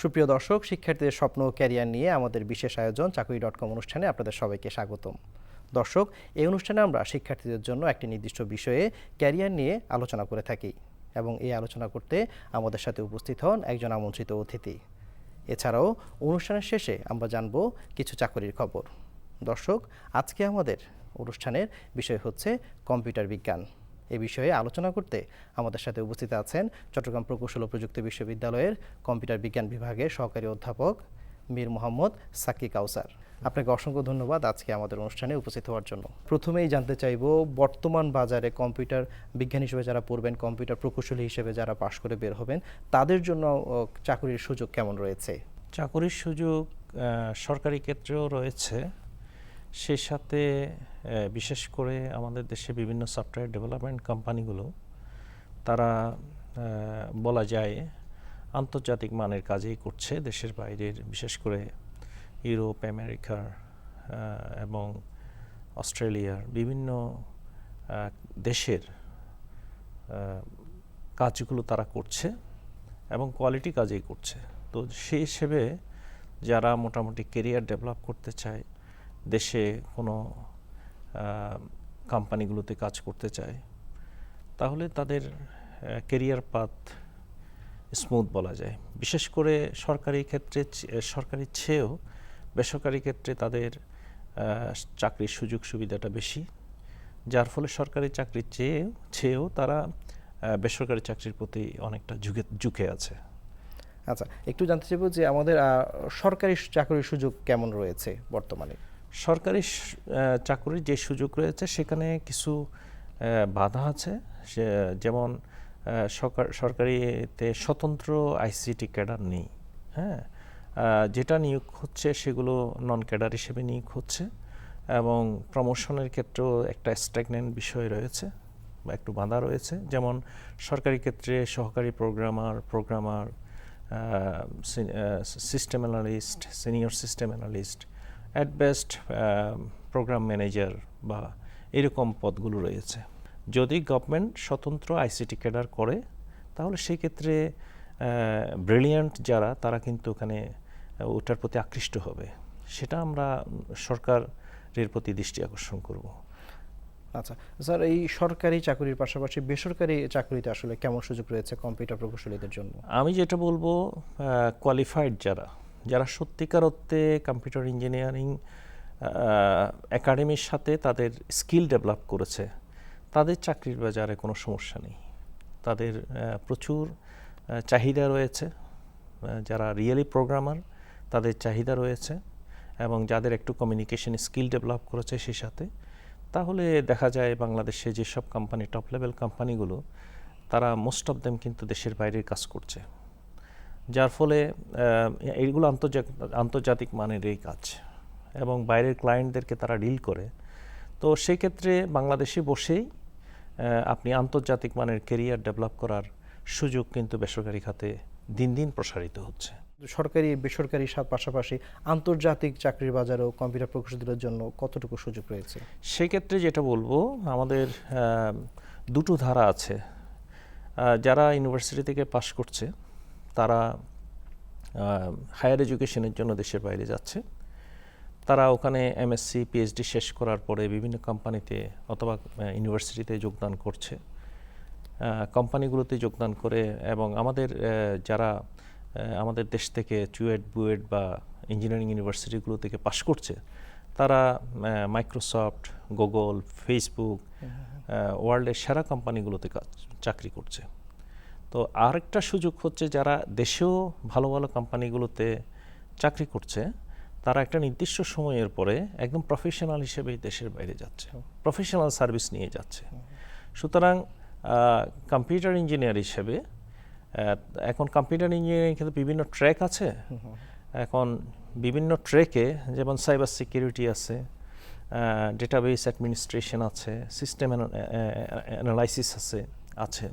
সুপ্রিয় দর্শক, শিক্ষার্থীদের স্বপ্ন ও ক্যারিয়ার নিয়ে আমাদের বিশেষ আয়োজন চাকুরি.com অনুষ্ঠানে আপনাদের সবাইকে স্বাগতম। দর্শক, এই অনুষ্ঠানে আমরা শিক্ষার্থীদের জন্য একটি নির্দিষ্ট বিষয়ে ক্যারিয়ার নিয়ে আলোচনা করে থাকি এবং এই আলোচনা করতে আমাদের সাথে উপস্থিত হন একজন আমন্ত্রিত অতিথি। এছাড়াও অনুষ্ঠানের শেষে আমরা জানব কিছু চাকরির খবর। দর্শক, আজকে আমাদের অনুষ্ঠানের বিষয় হচ্ছে কম্পিউটার বিজ্ঞান। এ বিষয়ে আলোচনা করতে আমাদের সাথে উপস্থিত আছেন চট্টগ্রাম প্রকৌশল ও প্রযুক্তি বিশ্ববিদ্যালয়ের কম্পিউটার বিজ্ঞান বিভাগের সহকারী অধ্যাপক মীর মোহাম্মদ সাকি কাউসার। আপনাকে অসংখ্য ধন্যবাদ আজকে আমাদের অনুষ্ঠানে উপস্থিত হওয়ার জন্য। প্রথমেই জানতে চাইব, বর্তমান বাজারে কম্পিউটার বিজ্ঞান হিসেবে যারা পড়বেন, কম্পিউটার প্রকৌশলী হিসেবে যারা পাশ করে বের হবেন, তাদের জন্য চাকরির সুযোগ কেমন রয়েছে? চাকরির সুযোগ সরকারি ক্ষেত্রেও রয়েছে, সেই সাথে বিশেষ করে আমাদের দেশে বিভিন্ন সফটওয়্যার ডেভেলপমেন্ট কোম্পানিগুলো তারা বলা যায় আন্তর্জাতিক মানের কাজেই করছে। দেশের বাইরের, বিশেষ করে ইউরোপ, আমেরিকার এবং অস্ট্রেলিয়ার বিভিন্ন দেশের কাজগুলো তারা করছে এবং কোয়ালিটি কাজেই করছে। তো সেই হিসেবে যারা মোটামুটি কেরিয়ার ডেভেলপ করতে চায়, দেশে কোনো কোম্পানিগুলোতে কাজ করতে চায়, তাহলে তাদের কেরিয়ার পাথ স্মুথ বলা যায়। বিশেষ করে সরকারি ক্ষেত্রে, সরকারির চেয়েও বেসরকারি ক্ষেত্রে তাদের চাকরির সুযোগ সুবিধাটা বেশি, যার ফলে সরকারি চাকরির চেয়েও তারা বেসরকারি চাকরির প্রতি অনেকটা ঝুঁকে আছে। আচ্ছা, একটু জানতে চাইব যে আমাদের সরকারি চাকরির সুযোগ কেমন রয়েছে বর্তমানে? সরকারি চাকরির যে সুযোগ রয়েছে সেখানে কিছু বাধা আছে। যেমন সরকারিতে স্বতন্ত্র আইসিটি ক্যাডার নেই। হ্যাঁ, যেটা নিয়োগ হচ্ছে সেগুলো নন ক্যাডার হিসেবে নিয়োগ হচ্ছে এবং প্রমোশনের ক্ষেত্রেও একটা স্ট্যাগন্যান্ট বিষয় রয়েছে বা একটু বাধা রয়েছে। যেমন সরকারি ক্ষেত্রে সহকারী programmer, system analyst, senior system analyst, at best programme manager বা এরকম পদগুলো রয়েছে। যদি গভর্নমেন্ট স্বতন্ত্র আইসিটি ক্যাডার করে তাহলে সেই ক্ষেত্রে ব্রিলিয়ান্ট যারা, তারা কিন্তু ওখানে ওটার প্রতি আকৃষ্ট হবে। সেটা আমরা সরকারের প্রতি দৃষ্টি আকর্ষণ করব। আচ্ছা স্যার, এই সরকারি চাকরির পাশাপাশি বেসরকারি চাকরিতে আসলে কেমন সুযোগ রয়েছে কম্পিউটার প্রকৌশলীদের জন্য? আমি যেটা বলবো, কোয়ালিফাইড যারা সত্যিকার অর্থে কম্পিউটার ইঞ্জিনিয়ারিং একাডেমির সাথে তাদের স্কিল ডেভেলপ করেছে, তাদের চাকরির বাজারে কোনো সমস্যা নেই। তাদের প্রচুর চাহিদা রয়েছে। যারা রিয়েলি প্রোগ্রামার, তাদের চাহিদা রয়েছে, এবং যাদের একটু কমিউনিকেশন স্কিল ডেভেলপ করেছে সেই সাথে, তাহলে দেখা যায় বাংলাদেশে যেসব কোম্পানি, টপ লেভেল কোম্পানিগুলো, তারা মোস্ট অফ দেম কিন্তু দেশের বাইরের কাজ করছে, যার ফলে এইগুলো আন্তর্জাতিক মানের এই কাজ এবং বাইরের ক্লায়েন্টদেরকে তারা ডিল করে। তো সেই ক্ষেত্রে বাংলাদেশে বসেই আপনি আন্তর্জাতিক মানের কেরিয়ার ডেভেলপ করার সুযোগ কিন্তু বেসরকারি খাতে দিন দিন প্রসারিত হচ্ছে। সরকারি বেসরকারি পাশাপাশি আন্তর্জাতিক চাকরির বাজারেও কম্পিউটার প্রকৌশলীদের জন্য কতটুকু সুযোগ রয়েছে? সেই ক্ষেত্রে যেটা বলবো, আমাদের দুটো ধারা আছে। যারা ইউনিভার্সিটি থেকে পাশ করছে তারা হায়ার এডুকেশনের জন্য দেশের বাইরে যাচ্ছে। তারা ওখানে এমএসসি, পিএইচডি শেষ করার পরে বিভিন্ন কোম্পানিতে অথবা ইউনিভার্সিটিতে যোগদান করছে, কোম্পানিগুলোতে যোগদান করে, এবং যারা আমাদের দেশ থেকে চুয়েট, বুয়েট বা ইঞ্জিনিয়ারিং ইউনিভার্সিটিগুলো থেকে পাশ করছে, তারা মাইক্রোসফট, গুগল, ফেসবুক, ওয়ার্ল্ডের সেরা কোম্পানিগুলোতে চাকরি করছে। তো আরেকটা সুযোগ হচ্ছে, যারা দেশেও ভালো ভালো কোম্পানিগুলোতে চাকরি করছে, তারা একটা নির্দিষ্ট সময়ের পরে একদম প্রফেশনাল হিসেবে দেশের বাইরে যাচ্ছে, প্রফেশনাল সার্ভিস নিয়ে যাচ্ছে। সুতরাং কম্পিউটার ইঞ্জিনিয়ার হিসেবে এখন কম্পিউটার ইঞ্জিনিয়ারিং কিন্তু বিভিন্ন ট্র্যাক আছে। এখন বিভিন্ন ট্র্যাকে, যেমন সাইবার সিকিউরিটি আছে, ডেটাবেস অ্যাডমিনিস্ট্রেশন আছে, সিস্টেম অ্যানালাইসিস আছে।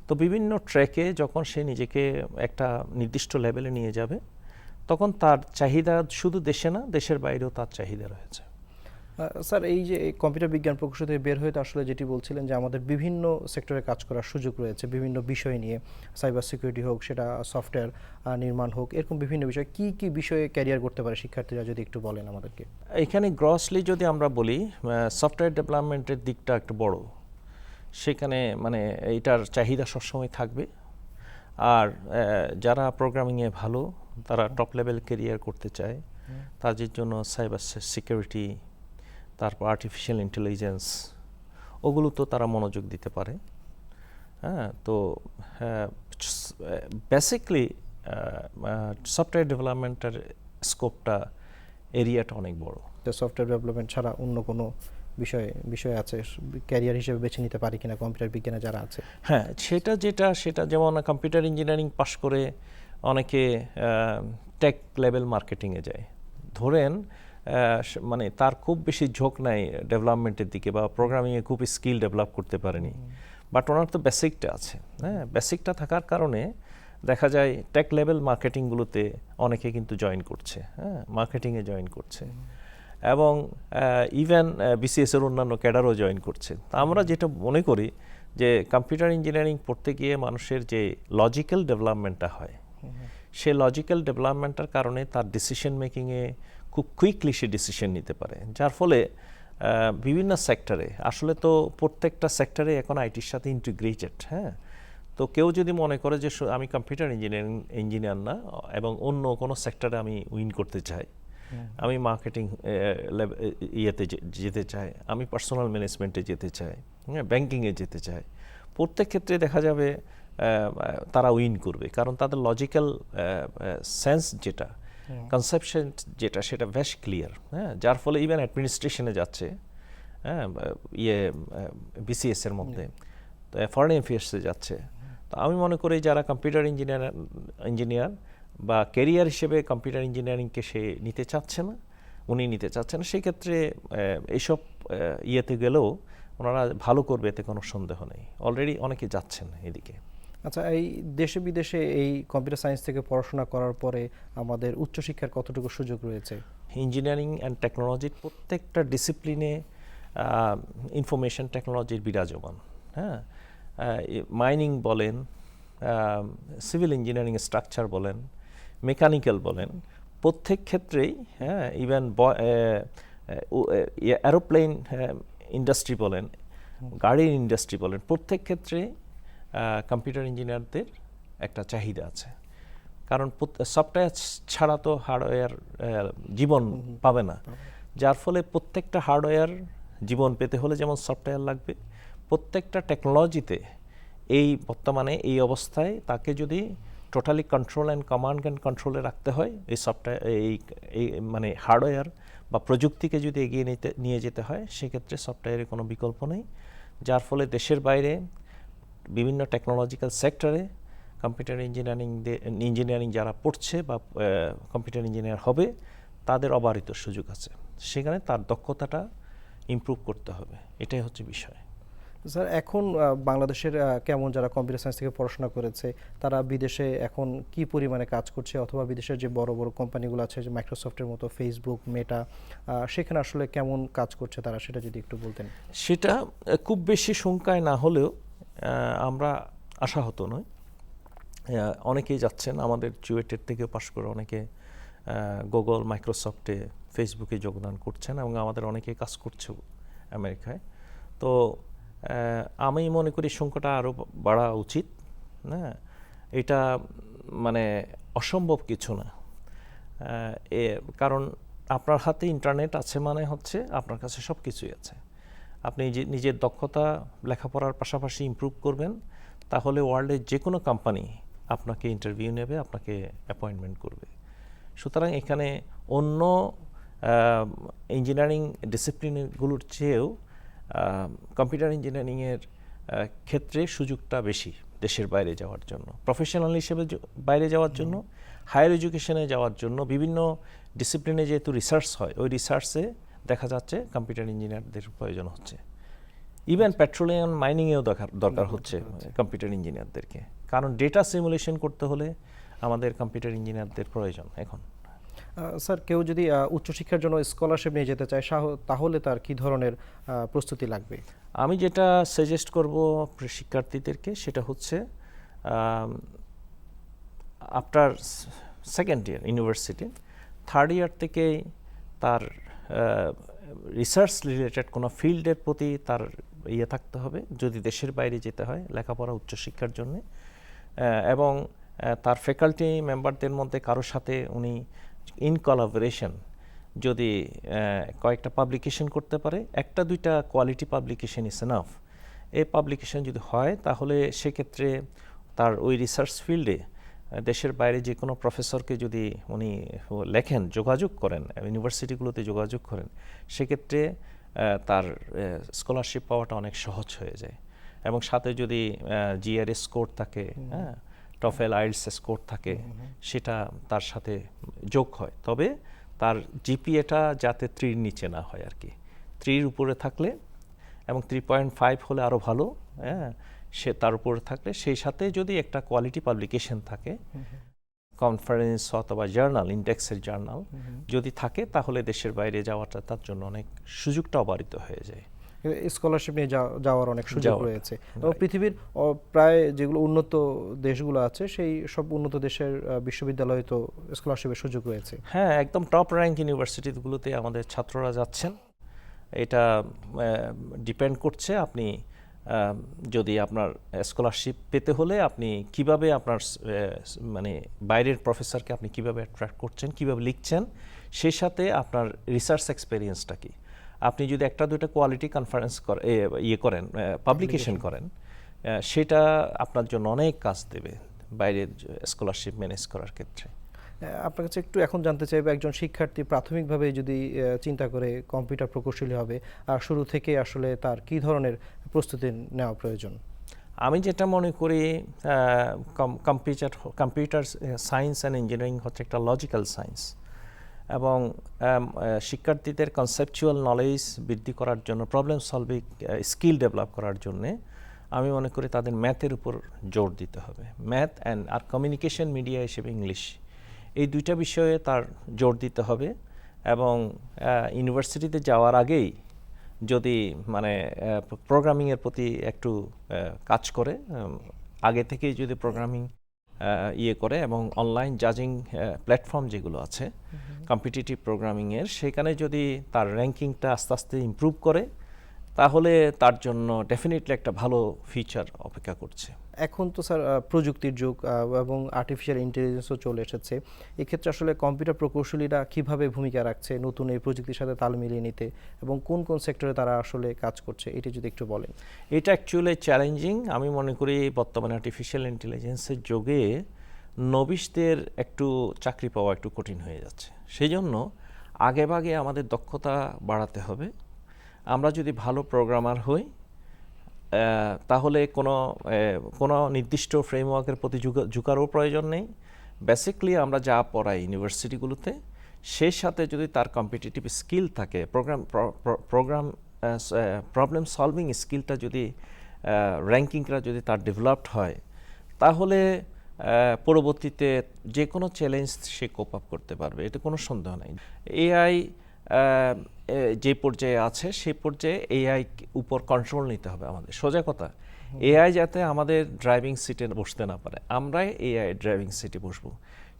তো বিভিন্ন ট্র্যাকে যখন সে নিজেকে একটা নির্দিষ্ট লেভেলে নিয়ে যাবে, তখন তার চাহিদা শুধু দেশে না, দেশের বাইরেও তার চাহিদা রয়েছে। স্যার, এই যে কম্পিউটার বিজ্ঞান প্রকৌশল থেকে বের হয়ে তো আসলে যেটি বলছিলেন যে আমাদের বিভিন্ন সেক্টরে কাজ করার সুযোগ রয়েছে বিভিন্ন বিষয় নিয়ে, সাইবার সিকিউরিটি হোক, সেটা সফটওয়্যার নির্মাণ হোক, এরকম বিভিন্ন বিষয় কি কি বিষয়ে ক্যারিয়ার করতে পারে শিক্ষার্থীরা, যদি একটু বলেন আমাদেরকে। এখানে গ্রসলি যদি আমরা বলি, সফটওয়্যার ডেভেলপমেন্টের দিকটা একটু বড়, সেখানে মানে এইটার চাহিদা সবসময় থাকবে। আর যারা প্রোগ্রামিংয়ে ভালো, তারা টপ লেভেল কেরিয়ার করতে চায়, তাদের জন্য সাইবার সিকিউরিটি, তারপর আর্টিফিশিয়াল ইন্টেলিজেন্স, ওগুলো তো তারা মনোযোগ দিতে পারে। হ্যাঁ, তো বেসিকলি সফটওয়্যার ডেভেলপমেন্টের স্কোপটা, এরিয়াটা অনেক বড়। তো সফটওয়্যার ডেভেলপমেন্ট ছাড়া অন্য কোনো বিষয় আছে ক্যারিয়ার হিসেবে বেছে নিতে পারি কিনা কম্পিউটার বিজ্ঞানে যারা আছে? হ্যাঁ, সেটা যেমন কম্পিউটার ইঞ্জিনিয়ারিং পাশ করে অনেকে টেক লেভেল মার্কেটিংয়ে যায়। ধরেন মানে তার খুব বেশি ঝোঁক নাই ডেভেলপমেন্টের দিকে, বা প্রোগ্রামিংয়ে খুব স্কিল ডেভেলপ করতে পারেনি, বাট ওনার তো বেসিকটা আছে। হ্যাঁ, বেসিকটা থাকার কারণে দেখা যায় টেক লেভেল মার্কেটিংগুলোতে অনেকে কিন্তু জয়েন করছে, হ্যাঁ, মার্কেটিংয়ে জয়েন করছে, এবং ইভেন বিসিএসের অন্যান্য ক্যাডারও জয়েন করছে। তা আমরা যেটা মনে করি যে কম্পিউটার ইঞ্জিনিয়ারিং পড়তে গিয়ে মানুষের যে লজিক্যাল ডেভেলপমেন্টটা হয়, সে লজিক্যাল ডেভেলপমেন্টটার কারণে তার ডিসিশন মেকিংয়ে খুব কুইকলি সে ডিসিশন নিতে পারে, যার ফলে বিভিন্ন সেক্টরে, আসলে তো প্রত্যেকটা সেক্টরে এখন আইটির সাথে ইন্টিগ্রেটেড। হ্যাঁ, তো কেউ যদি মনে করে যে আমি কম্পিউটার ইঞ্জিনিয়ার না, এবং অন্য কোনো সেক্টরে আমি উইন করতে চাই, আমি মার্কেটিং ইয়েতে যেতে চাই, আমি পার্সোনাল ম্যানেজমেন্টে যেতে চাই, হ্যাঁ, ব্যাংকিংয়ে যেতে চাই, প্রত্যেক ক্ষেত্রে দেখা যাবে তারা উইন করবে, কারণ তাদের লজিক্যাল সেন্স যেটা, কনসেপশন যেটা, সেটা বেশ ক্লিয়ার। হ্যাঁ, যার ফলে ইভেন অ্যাডমিনিস্ট্রেশনে যাচ্ছে, হ্যাঁ, বিসিএসের মধ্যে, ফরেন অ্যাফেয়ার্সে যাচ্ছে। তো আমি মনে করি যারা কম্পিউটার ইঞ্জিনিয়ার বা ক্যারিয়ার হিসেবে কম্পিউটার ইঞ্জিনিয়ারিংকে সে নিতে চাচ্ছে না, উনি নিতে চাচ্ছেন, সেই ক্ষেত্রে এইসব ইয়েতে গেলেও ওনারা ভালো করবে, এতে কোনো সন্দেহ নেই। অলরেডি অনেকে যাচ্ছেন এদিকে। আচ্ছা, এই দেশে বিদেশে এই কম্পিউটার সায়েন্স থেকে পড়াশোনা করার পরে আমাদের উচ্চশিক্ষার কতটুকু সুযোগ রয়েছে? ইঞ্জিনিয়ারিং অ্যান্ড টেকনোলজির প্রত্যেকটা ডিসিপ্লিনে ইনফরমেশন টেকনোলজির বিরাজমান। হ্যাঁ, মাইনিং বলেন, সিভিল ইঞ্জিনিয়ারিং স্ট্রাকচার বলেন, মেকানিক্যাল বলেন, প্রত্যেক ক্ষেত্রেই, হ্যাঁ, ইভেন এরোপ্লেন ইন্ডাস্ট্রি বলেন, গাড়ির ইন্ডাস্ট্রি বলেন, প্রত্যেক ক্ষেত্রে কম্পিউটার ইঞ্জিনিয়ারদের একটা চাহিদা আছে। কারণ সফটওয়্যার ছাড়া তো হার্ডওয়্যার জীবন পাবে না, যার ফলে প্রত্যেকটা হার্ডওয়্যার জীবন পেতে হলে যেমন সফটওয়্যার লাগবে, প্রত্যেকটা টেকনোলজিতে এই বর্তমানে এই অবস্থায় তাকে যদি totally control and command and কন্ট্রোলে রাখতে হয়, এই সফটওয়্যার এই মানে হার্ডওয়্যার বা প্রযুক্তিকে যদি এগিয়ে নিয়ে যেতে হয়, সেক্ষেত্রে সফটওয়্যারের কোনো বিকল্প নেই। যার ফলে দেশের বাইরে বিভিন্ন টেকনোলজিক্যাল সেক্টরে কম্পিউটার ইঞ্জিনিয়ারিং যারা পড়ছে বা কম্পিউটার ইঞ্জিনিয়ার হবে, তাদের অবারিত সুযোগ আছে। সেখানে তার দক্ষতাটা ইমপ্রুভ করতে হবে, এটাই হচ্ছে বিষয়। স্যার, এখন বাংলাদেশের কেমন যারা কম্পিউটার সায়েন্স থেকে পড়াশোনা করেছে, তারা বিদেশে এখন কি পরিমাণে কাজ করছে, অথবা বিদেশের যে বড় বড় কোম্পানিগুলো আছে, যে মাইক্রোসফটের মতো, ফেসবুক, মেটা, সেখানে আসলে কেমন কাজ করছে তারা, সেটা যদি একটু বলতেন। সেটা খুব বেশি সংখ্যায় না হলেও আমরা আশাহত নই, অনেকেই যাচ্ছেন। আমাদের চুয়েটের থেকে পাশ করে অনেকে গুগল, মাইক্রোসফটে, ফেসবুকে যোগদান করছেন, এবং আমাদের অনেকে কাজ করছে আমেরিকায়। তো আমি মনে করি সংখ্যাটা আরও বাড়া উচিত। হ্যাঁ, এটা মানে অসম্ভব কিছু না, কারণ আপনার হাতে ইন্টারনেট আছে মানে হচ্ছে আপনার কাছে সব কিছুই আছে। আপনি নিজের দক্ষতা লেখাপড়ার পাশাপাশি ইমপ্রুভ করবেন, তাহলে ওয়ার্ল্ডের যে কোনো কোম্পানি আপনাকে ইন্টারভিউ নেবে, আপনাকে অ্যাপয়েন্টমেন্ট করবে। সুতরাং এখানে অন্য ইঞ্জিনিয়ারিং ডিসিপ্লিনগুলোর চেয়েও কম্পিউটার ইঞ্জিনিয়ারিংয়ের ক্ষেত্রে সুযোগটা বেশি দেশের বাইরে যাওয়ার জন্য, প্রফেশনাল হিসেবে বাইরে যাওয়ার জন্য, হায়ার এডুকেশনে যাওয়ার জন্য। বিভিন্ন ডিসিপ্লিনে যেহেতু রিসার্চ হয়, ওই রিসার্চে দেখা যাচ্ছে কম্পিউটার ইঞ্জিনিয়ারদের প্রয়োজন হচ্ছে। ইভেন পেট্রোলিয়াম মাইনিংয়েও দরকার হচ্ছে কম্পিউটার ইঞ্জিনিয়ারদেরকে, কারণ ডেটা সিমুলেশন করতে হলে আমাদের কম্পিউটার ইঞ্জিনিয়ারদের প্রয়োজন এখন। স্যার, কেউ যদি উচ্চশিক্ষার জন্য স্কলারশিপ নিয়ে যেতে চায় তাহলে তার কি ধরনের প্রস্তুতি লাগবে? আমি যেটা সাজেস্ট করব শিক্ষার্থীদেরকে সেটা হচ্ছে after second year university, third year থেকে তার রিসার্চ রিলেটেড কোনো ফিল্ডের প্রতি তার থাকতে হবে যদি দেশের বাইরে যেতে হয় লেখাপড়া উচ্চশিক্ষার জন্য, এবং তার ফ্যাকাল্টি মেম্বারদের মধ্যে কারোর সাথে উনি ইন কোলাবোরেশন যদি কয়েকটা পাবলিকেশন করতে পারে, একটা দুইটা কোয়ালিটি পাবলিকেশন ইজ এনাফ। এই পাবলিকেশন যদি হয় তাহলে সেক্ষেত্রে তার ওই রিসার্চ ফিল্ডে দেশের বাইরে যে কোনো প্রফেসরকে যদি উনি লেখেন, যোগাযোগ করেন, ইউনিভার্সিটিগুলোতে যোগাযোগ করেন, সেক্ষেত্রে তার স্কলারশিপ পাওয়াটা অনেক সহজ হয়ে যায়। এবং সাথে যদি জিআরএস স্কোর থাকে, হ্যাঁ, টফেল আইএলটিএস স্কোর থাকে, সেটা তার সাথে যোগ হয়। তবে তার জিপিএটা যাতে 3-র নিচে না হয় আর কি, 3-র উপরে থাকলে এবং 3.5 হলে আরও ভালো, হ্যাঁ, সে তার উপরে থাকলে, সেই সাথে যদি একটা কোয়ালিটি পাবলিকেশন থাকে, কনফারেন্স অথবা জার্নাল, ইন্ডেক্সের জার্নাল যদি থাকে, তাহলে দেশের বাইরে যাওয়াটা তার জন্য অনেক সুযোগটা অবারিত হয়ে যায়। স্কলারশিপ নিয়ে যাওয়ার অনেক সুযোগ রয়েছে। এবং পৃথিবীর প্রায় যেগুলো উন্নত দেশগুলো আছে সেই সব উন্নত দেশের বিশ্ববিদ্যালয়ে তো স্কলারশিপের সুযোগ রয়েছে। হ্যাঁ, একদম টপ র্যাঙ্ক ইউনিভার্সিটিগুলোতে আমাদের ছাত্ররা যাচ্ছেন। এটা ডিপেন্ড করছে আপনি যদি আপনার স্কলারশিপ পেতে হলে আপনি কিভাবে আপনার মানে বাইরের প্রফেসরকে আপনি কিভাবে অ্যাট্রাক্ট করছেন, কিভাবে লিখছেন, সেই সাথে আপনার রিসার্চ এক্সপেরিয়েন্সটা কি। আপনি যদি একটা দুইটা কোয়ালিটি কনফারেন্স করেন, পাবলিকেশন করেন, সেটা আপনার জন্য অনেক কাজ দেবে বাইরের স্কলারশিপ ম্যানেজ করার ক্ষেত্রে। আপনার কাছে একটু এখন জানতে চাইবো, একজন শিক্ষার্থী প্রাথমিকভাবে যদি চিন্তা করে কম্পিউটার প্রকৌশলী হবে, আর শুরু থেকে আসলে তার কি ধরনের প্রস্তুতি নেওয়া প্রয়োজন? আমি যেটা মনে করি, কম্পিউটার সায়েন্স অ্যান্ড ইঞ্জিনিয়ারিং হচ্ছে একটা লজিক্যাল সায়েন্স, এবং শিক্ষার্থীদের কনসেপচুয়াল নলেজ বৃদ্ধি করার জন্য, প্রবলেম সলভিং স্কিল ডেভেলপ করার জন্যে আমি মনে করি তাদের ম্যাথের উপর জোর দিতে হবে। ম্যাথ আর কমিউনিকেশন মিডিয়া হিসেবে ইংলিশ, এই দুইটা বিষয়ে তার জোর দিতে হবে। এবং ইউনিভার্সিটিতে যাওয়ার আগেই যদি মানে প্রোগ্রামিংয়ের প্রতি একটু কাজ করে, আগে থেকেই যদি প্রোগ্রামিং করে, এবং অনলাইন জাজিং প্ল্যাটফর্ম যেগুলো আছে কম্পিটিটিভ প্রোগ্রামিংয়ের, সেখানে যদি তার র্যাঙ্কিংটা আস্তে আস্তে ইমপ্রুভ করে, তাহলে তার জন্য ডেফিনেটলি একটা ভালো ফিচার অপেক্ষা করছে। এখন তো স্যার প্রযুক্তির যুগ এবং আর্টিফিশিয়াল ইন্টেলিজেন্সও চলে এসেছে। এক্ষেত্রে আসলে কম্পিউটার প্রকৌশলীরা কিভাবে ভূমিকা রাখছে নতুন এই প্রযুক্তির সাথে তাল মিলিয়ে নিতে, এবং কোন কোন সেক্টরে তারা আসলে কাজ করছে, এটি যদি একটু বলেন। এটা অ্যাকচুয়ালি চ্যালেঞ্জিং। আমি মনে করি বর্তমানে আর্টিফিশিয়াল ইন্টেলিজেন্সের যুগে নবিশদের একটু চাকরি পাওয়া একটু কঠিন হয়ে যাচ্ছে। সেই জন্য আগেভাগে আমাদের দক্ষতা বাড়াতে হবে। আমরা যদি ভালো প্রোগ্রামার হই, তাহলে কোনো নির্দিষ্ট ফ্রেমওয়ার্কের প্রতি ঝুঁকারও প্রয়োজন নেই। বেসিকলি আমরা যা পড়াই ইউনিভার্সিটিগুলোতে, সেই সাথে যদি তার কম্পিটিটিভ স্কিল থাকে, প্রবলেম সলভিং স্কিলটা যদি র্যাঙ্কিংটা যদি তার ডেভেলপড হয়, তাহলে পরবর্তীতে যে কোনো চ্যালেঞ্জ সে কোপ আপ করতে পারবে, এতে কোনো সন্দেহ নেই। এআই যে পর্যায়ে আছে সেই পর্যায়ে এআই উপর কন্ট্রোল নিতে হবে আমাদের। সোজা কথা, এআই যাতে আমাদের ড্রাইভিং সিটে বসতে না পারে, আমরাই এআই ড্রাইভিং সিটে বসবো।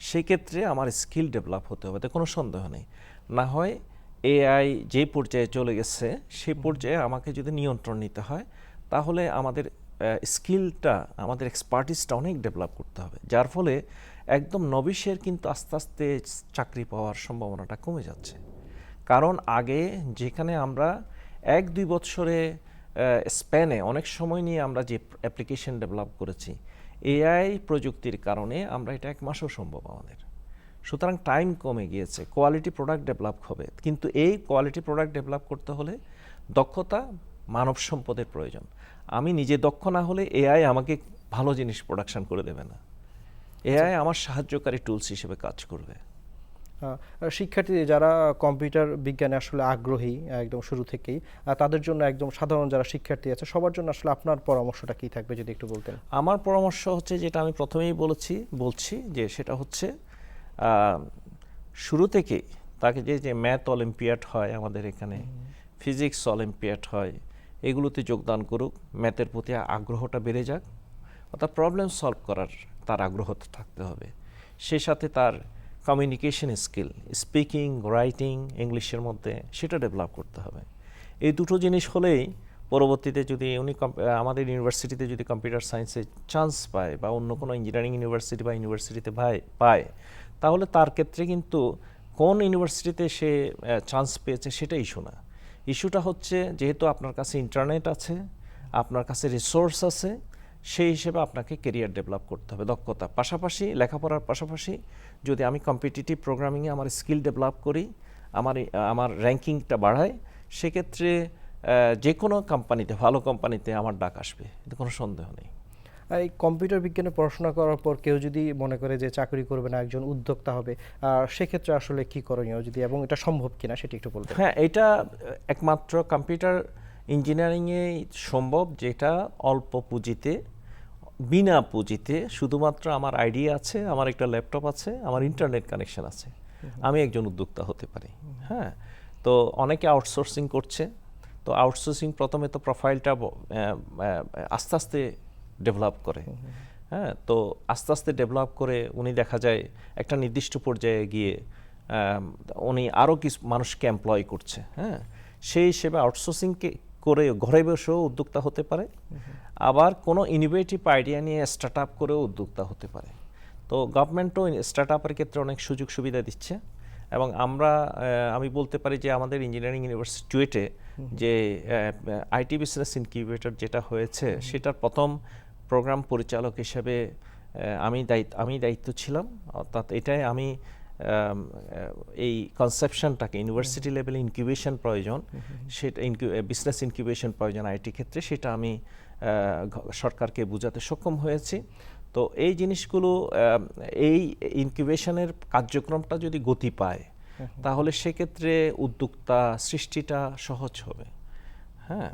সেক্ষেত্রে আমার স্কিল ডেভেলপ হতে হবে, এতে কোনো সন্দেহ নেই। না হয় এআই যে পর্যায়ে চলে গেছে সেই পর্যায়ে আমাকে যদি নিয়ন্ত্রণ নিতে হয়, তাহলে আমাদের স্কিলটা, আমাদের এক্সপার্টিসটা অনেক ডেভেলপ করতে হবে, যার ফলে একদম নবিশের কিন্তু আস্তে আস্তে চাকরি পাওয়ার সম্ভাবনাটা কমে যাচ্ছে। কারণ আগে যেখানে আমরা 1-2 বছরে স্প্যানে অনেক সময় নিয়ে আমরা যে অ্যাপ্লিকেশন ডেভেলপ করেছি, এআই প্রযুক্তির কারণে আমরা এটা 1 মাসও সম্ভব আমাদের। সুতরাং টাইম কমে গিয়েছে, কোয়ালিটি প্রোডাক্ট ডেভেলপ হবে। কিন্তু এই কোয়ালিটি প্রোডাক্ট ডেভেলপ করতে হলে দক্ষতা, মানব সম্পদের প্রয়োজন। আমি নিজে দক্ষ না হলে এআই আমাকে ভালো জিনিস প্রোডাকশন করে দেবে না। এআই আমার সাহায্যকারী টুলস হিসেবে কাজ করবে। শিক্ষার্থী যারা কম্পিউটার বিজ্ঞানে আসলে আগ্রহী একদম শুরু থেকেই, তাদের জন্য একদম সাধারণ যারা শিক্ষার্থী আছে সবার জন্য আসলে আপনার পরামর্শটা কি থাকবে যদি একটু বলতেন? আমার পরামর্শ হচ্ছে, যেটা আমি প্রথমেই বলছি যে সেটা হচ্ছে শুরু থেকেই তাকে যে ম্যাথ অলিম্পিয়াড হয় আমাদের এখানে, ফিজিক্স অলিম্পিয়াড হয়, এগুলোতে যোগদান করুক, ম্যাথের প্রতি আগ্রহটা বেড়ে যাক, অর্থাৎ প্রবলেম সলভ করার তার আগ্রহ থাকতে হবে। সেই সাথে তার কমিউনিকেশন স্কিল, স্পিকিং, রাইটিং, ইংলিশের মধ্যে সেটা ডেভেলপ করতে হবে। এই দুটো জিনিস হলেই পরবর্তীতে যদি উনি আমাদের ইউনিভার্সিটিতে যদি কম্পিউটার সায়েন্সে চান্স পায় বা অন্য কোনো ইঞ্জিনিয়ারিং ইউনিভার্সিটি বা ইউনিভার্সিটিতে পায়, তাহলে তার ক্ষেত্রে কিন্তু কোন ইউনিভার্সিটিতে সে চান্স পেয়েছে সেটা ইস্যু না। ইস্যুটা হচ্ছে যেহেতু আপনার কাছে ইন্টারনেট আছে, আপনার কাছে রিসোর্স আছে, সেই হিসেবে আপনাকে কেরিয়ার ডেভেলপ করতে হবে, দক্ষতা পাশাপাশি, লেখাপড়ার পাশাপাশি যদি আমি কম্পিটিটিভ প্রোগ্রামিংয়ে আমার স্কিল ডেভেলপ করি, আমার র্যাঙ্কিংটা বাড়াই, সেক্ষেত্রে যে কোনো কোম্পানিতে, ভালো কোম্পানিতে আমার ডাক আসবে, এতে কোনো সন্দেহ নেই। এই কম্পিউটার বিজ্ঞানে পড়াশোনা করার পর কেউ যদি মনে করে যে চাকরি করবে না, একজন উদ্যোক্তা হবে, সেক্ষেত্রে আসলে কি করণীয়, যদি এবং এটা সম্ভব কিনা সেটি একটু বলবেন? হ্যাঁ, এটা একমাত্র কম্পিউটার ইঞ্জিনিয়ারিংয়ে সম্ভব, যেটা অল্প পুঁজিতে, বিনা পুঁজিতে, শুধুমাত্র আমার আইডিয়া আছে, আমার একটা ল্যাপটপ আছে, আমার ইন্টারনেট কানেকশন আছে, আমি একজন উদ্যোক্তা হতে পারি। হ্যাঁ, তো অনেকে আউটসোর্সিং করছে। তো আউটসোর্সিং প্রথমে তো প্রোফাইলটা আস্তে আস্তে ডেভেলপ করে। হ্যাঁ, তো আস্তে আস্তে ডেভেলপ করে উনি দেখা যায় একটা নির্দিষ্ট পর্যায়ে গিয়ে উনি আরও কিছু মানুষকে এমপ্লয় করছে। হ্যাঁ, সেই হিসেবে আউটসোর্সিংকে করে ঘরে বসেও উদ্যোক্তা হতে পারে, আবার কোনো ইনোভেটিভ আইডিয়া নিয়ে স্টার্ট আপ করেও উদ্যোক্তা হতে পারে। তো গভর্নমেন্টও স্টার্ট আপের ক্ষেত্রে অনেক সুযোগ সুবিধা দিচ্ছে, এবং আমি বলতে পারি যে আমাদের ইঞ্জিনিয়ারিং ইউনিভার্সিটি চুয়েটে যে আইটি বিজনেস ইনকিউবেটর যেটা হয়েছে, সেটার প্রথম প্রোগ্রাম পরিচালক হিসেবে আমি দায়িত্ব ছিলাম। অর্থাৎ এটাই আমি এই কনসেপশনটাকে, ইউনিভার্সিটি লেভেলে ইনকিউবেশন প্রয়োজন, সেটা বিজনেস ইনকিউবেশন প্রয়োজন আইটি ক্ষেত্রে, সেটা আমি সরকারকে বোঝাতে সক্ষম হয়েছি। তো এই জিনিসগুলো, এই ইনকিউবেশনের কার্যক্রমটা যদি গতি পায়, তাহলে সেক্ষেত্রে উদ্যোক্তা সৃষ্টিটা সহজ হবে। হ্যাঁ,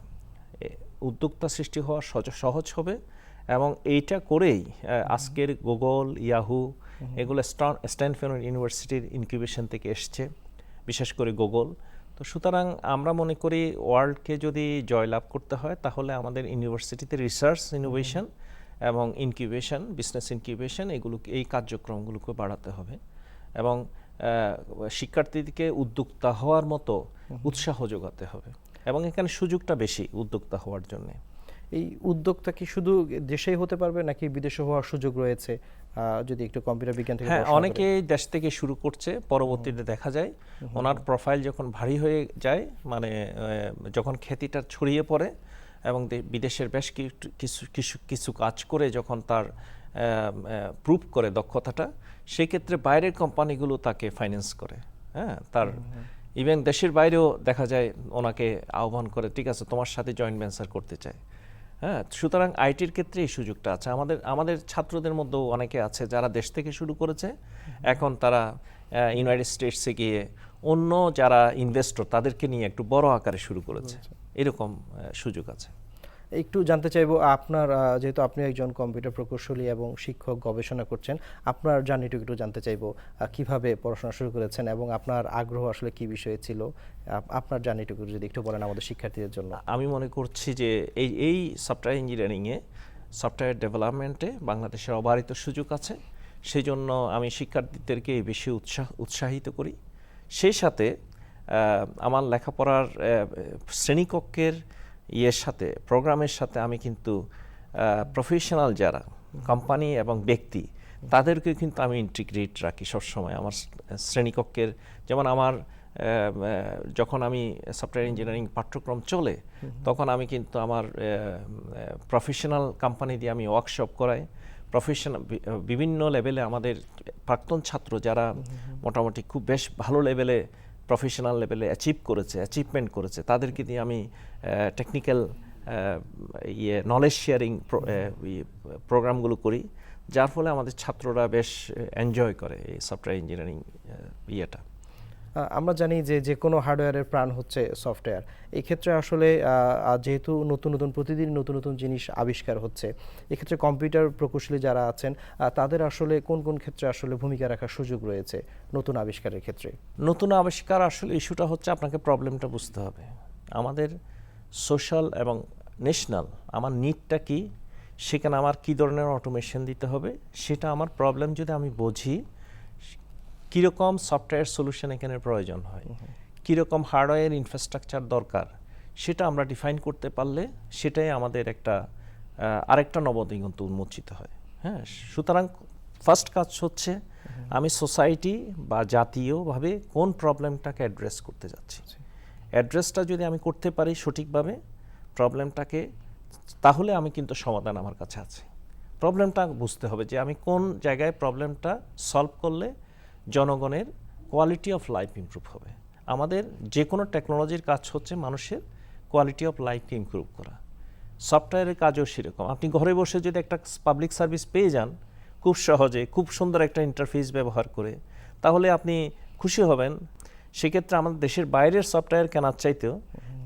উদ্যোক্তা সৃষ্টি হওয়া সহজ হবে, এবং এইটা করেই আজকের গুগল, ইয়াহু, এগুলো স্ট্যানফোর্ড ইউনিভার্সিটির ইনকিউবেশন থেকে এসছে, বিশেষ করে গুগল। তো সুতরাং আমরা মনে করি ওয়ার্ল্ডকে যদি জয়লাভ করতে হয়, তাহলে আমাদের ইউনিভার্সিটিতে রিসার্চ, ইনোভেশন এবং ইনকিউবেশন, বিজনেস ইনকিউবেশন, এই কার্যক্রমগুলোকে বাড়াতে হবে, এবং শিক্ষার্থীদেরকে উদ্যোক্তা হওয়ার মতো উৎসাহ যোগাতে হবে, এবং এখানে সুযোগটা বেশি উদ্যোক্তা হওয়ার জন্য। এই উদ্যোক্তা কি শুধু দেশেই হতে পারবে নাকি বিদেশে হওয়ার সুযোগ রয়েছে? যদি একটু কম্পিউটার বিজ্ঞান থেকে হ্যাঁ, অনেকে দেশ থেকে শুরু করছে, পরবর্তীতে দেখা যায় ওনার প্রোফাইল যখন ভারী হয়ে যায়, মানে যখন খ্যাতিটা ছড়িয়ে পড়ে এবং বিদেশের বেশ কিছু কাজ করে যখন তার প্রুভ করে দক্ষতাটা, সেক্ষেত্রে বাইরের কোম্পানিগুলো তাকে ফাইন্যান্স করে। হ্যাঁ, তার ইভেন দেশের বাইরেও দেখা যায় ওনাকে আহ্বান করে, ঠিক আছে তোমার সাথে জয়েন্ট ভেঞ্চার করতে চায়। হ্যাঁ, সুতরাং আইটির ক্ষেত্রে এই সুযোগটা আছে। আমাদের ছাত্রদের মধ্যেও অনেকে আছে যারা দেশ থেকে শুরু করেছে, এখন তারা ইউনাইটেড স্টেটসে গিয়ে অন্য যারা ইনভেস্টর তাদেরকে নিয়ে একটু বড় আকারে শুরু করেছে, এরকম সুযোগ আছে। একটু জানতে চাইবো আপনার, যেহেতু আপনি একজন কম্পিউটার প্রকৌশলী এবং শিক্ষক, গবেষণা করছেন, আপনার জার্নিটুকু একটু জানতে চাইবো, কিভাবে পড়াশোনা শুরু করেছেন এবং আপনার আগ্রহ আসলে কি বিষয়ে ছিল, আপনার জার্নিটুকু যদি একটু বলেন আমাদের শিক্ষার্থীদের জন্য। আমি মনে করছি যে এই সফটওয়্যার ইঞ্জিনিয়ারিংয়ে, সফটওয়্যার ডেভেলপমেন্টে বাংলাদেশের অবারিত সুযোগ আছে, সেই জন্য আমি শিক্ষার্থীদেরকে বেশি উৎসাহিত করি। সেই সাথে আমার লেখাপড়ার শ্রেণীকক্ষের সাথে, প্রোগ্রামের সাথে আমি কিন্তু প্রফেশনাল যারা কোম্পানি এবং ব্যক্তি, তাদেরকে কিন্তু আমি ইন্টিগ্রেট রাখি সবসময় আমার শ্রেণীকক্ষের। যেমন আমার যখন আমি সফটওয়্যার ইঞ্জিনিয়ারিং পাঠ্যক্রম চলে, তখন আমি কিন্তু আমার প্রফেশনাল কোম্পানি দিয়ে আমি ওয়ার্কশপ করাই। বিভিন্ন লেভেলে আমাদের প্রাক্তন ছাত্র যারা মোটামুটি খুব বেশ ভালো লেভেলে, প্রফেশনাল লেভেলে অ্যাচিভমেন্ট করেছে, তাদেরকে দিয়ে আমি টেকনিক্যাল নলেজ শেয়ারিং প্রোগ্রামগুলো করি, যার ফলে আমাদের ছাত্ররা বেশ এনজয় করে এই সফটওয়্যার ইঞ্জিনিয়ারিং ইয়েটা। আমরা জানি যে যে কোনো হার্ডওয়্যারের প্রাণ হচ্ছে সফটওয়্যার। এই ক্ষেত্রে আসলে যেহেতু নতুন নতুন প্রতিদিন নতুন নতুন জিনিস আবিষ্কার হচ্ছে, এক্ষেত্রে কম্পিউটার প্রকৌশলী যারা আছেন তাদের আসলে কোন কোন ক্ষেত্রে আসলে ভূমিকা রাখার সুযোগ রয়েছে নতুন আবিষ্কারের ক্ষেত্রে? নতুন আবিষ্কার আসলে ইস্যুটা হচ্ছে আপনাকে প্রবলেমটা বুঝতে হবে। আমাদের সোশ্যাল এবং ন্যাশনাল আমার নিডটা কি, সেখানে আমার কী ধরনের অটোমেশন দিতে হবে, সেটা আমার প্রবলেম যদি আমি বুঝি, কীরকম সফটওয়্যার সলিউশন এখানে প্রয়োজন হয়, কীরকম হার্ডওয়্যার ইনফ্রাস্ট্রাকচার দরকার, সেটা আমরা ডিফাইন করতে পারলে সেটাই আমাদের একটা আরেকটা নবদিগন্ত উন্মোচিত হয়। হ্যাঁ, সুতরাং ফার্স্ট কাজ হচ্ছে আমি সোসাইটি বা জাতীয়ভাবে কোন প্রবলেমটাকে অ্যাড্রেস করতে যাচ্ছি। অ্যাড্রেসটা যদি আমি করতে পারি সঠিকভাবে প্রবলেমটাকে, তাহলে আমি কিন্তু সমাধান আমার কাছে আছে। প্রবলেমটা বুঝতে হবে যে আমি কোন জায়গায় প্রবলেমটা সলভ করলে জনগণের কোয়ালিটি অফ লাইফ ইমপ্রুভ হবে। আমাদের যে কোনো টেকনোলজির কাজ হচ্ছে মানুষের কোয়ালিটি অফ লাইফকে ইমপ্রুভ করা। সফটওয়্যারের কাজও সেরকম। আপনি ঘরে বসে যদি একটা পাবলিক সার্ভিস পেয়ে যান খুব সহজে, খুব সুন্দর একটা ইন্টারফেস ব্যবহার করে, তাহলে আপনি খুশি হবেন। সেক্ষেত্রে আমাদের দেশের বাইরের সফটওয়্যার কেনার চাইতেও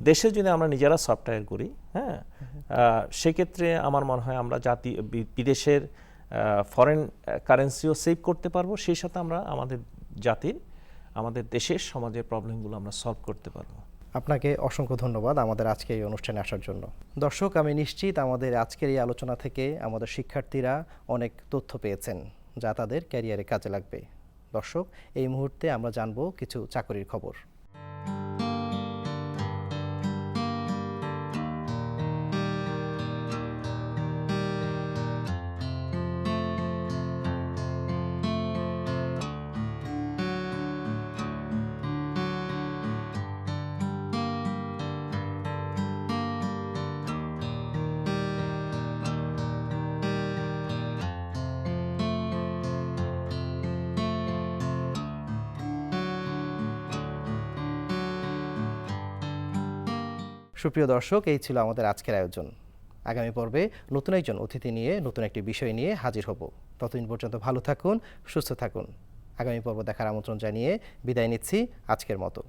দেশে যদি আমরা নিজেরা সফটওয়্যার করি, হ্যাঁ, সেক্ষেত্রে আমার মনে হয় আমরা বিদেশের ফরেন কারেন্সিও সেভ করতে পারবো, সেই সাথে আমরা আমাদের জাতির, আমাদের দেশের সমাজের প্রবলেমগুলো আমরা সলভ করতে পারবো। আপনাকে অসংখ্য ধন্যবাদ আমাদের আজকে এই অনুষ্ঠানে আসার জন্য। দর্শক, আমি নিশ্চিত আমাদের আজকের এই আলোচনা থেকে আমাদের শিক্ষার্থীরা অনেক তথ্য পেয়েছেন যা তাদের ক্যারিয়ারে কাজে লাগবে। দর্শক, এই মুহূর্তে আমরা জানবো কিছু চাকরির খবর। সুপ্রিয় দর্শক, এই ছিল আমাদের আজকের আয়োজন। আগামী পর্বে নতুন একজন অতিথি নিয়ে নতুন একটি বিষয় নিয়ে হাজির হব। ততদিন পর্যন্ত ভালো থাকুন, সুস্থ থাকুন। আগামী পর্ব দেখার আমন্ত্রণ জানিয়ে বিদায় নিচ্ছি আজকের মতো।